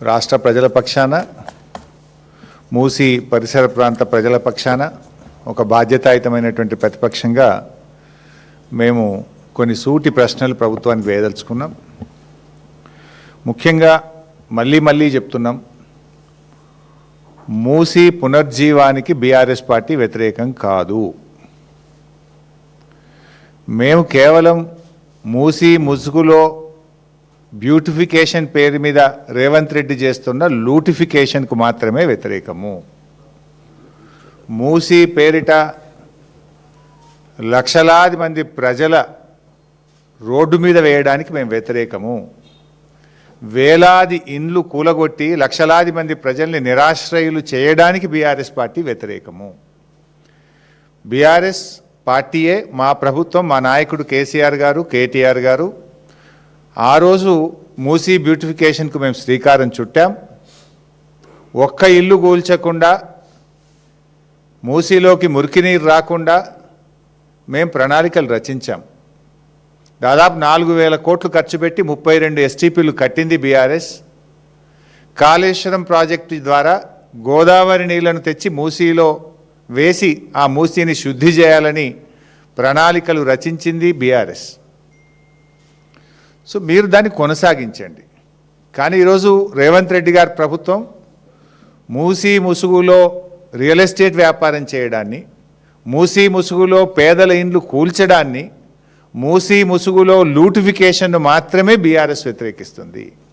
రాష్ట్ర ప్రజల పక్షాన మూసి పరిసర ప్రాంత ప్రజల పక్షాన ఒక బాధ్యతాయుతమైనటువంటి ప్రతిపక్షంగా మేము కొన్ని సూటి ప్రశ్నలు ప్రభుత్వానికి వేయదలుచుకున్నాం. ముఖ్యంగా మళ్ళీ చెప్తున్నాం, మూసి పునర్జీవానికి బీఆర్ఎస్ పార్టీ వ్యతిరేకం కాదు. మేము కేవలం మూసి ముసుగులో బ్యూటిఫికేషన్ పేరు మీద రేవంత్ రెడ్డి చేస్తున్న లూటిఫికేషన్కు మాత్రమే వ్యతిరేకము. మూసి పేరిట లక్షలాది మంది ప్రజల రోడ్డు మీద వేయడానికి మేము వ్యతిరేకము. వేలాది ఇండ్లు కూలగొట్టి లక్షలాది మంది ప్రజల్ని నిరాశ్రయులు చేయడానికి బీఆర్ఎస్ పార్టీ వ్యతిరేకము. బీఆర్ఎస్ పార్టీయే, మా ప్రభుత్వం, మా నాయకుడు కేసీఆర్ గారు, కేటీఆర్ గారు ఆ రోజు మూసీ బ్యూటిఫికేషన్కు మేము శ్రీకారం చుట్టాం. ఒక్క ఇల్లు కూల్చకుండా, మూసీలోకి మురికి నీరు రాకుండా మేము ప్రణాళికలు రచించాం. దాదాపు 4,000 కోట్లు ఖర్చు పెట్టి 32 ఎస్టీపీలు కట్టింది బీఆర్ఎస్. కాళేశ్వరం ప్రాజెక్టు ద్వారా గోదావరి నీళ్లను తెచ్చి మూసీలో వేసి ఆ మూసీని శుద్ధి చేయాలని ప్రణాళికలు రచించింది బీఆర్ఎస్. సో మీరు దాన్ని కొనసాగించండి. కానీ ఈరోజు రేవంత్ రెడ్డి గారి ప్రభుత్వం మూసీ ముసుగులో రియల్ ఎస్టేట్ వ్యాపారం చేయడాన్ని, మూసీ ముసుగులో పేదల ఇండ్లు కూల్చడాన్ని, మూసీ ముసుగులో లూటిఫికేషన్ను మాత్రమే బీఆర్ఎస్ వ్యతిరేకిస్తుంది.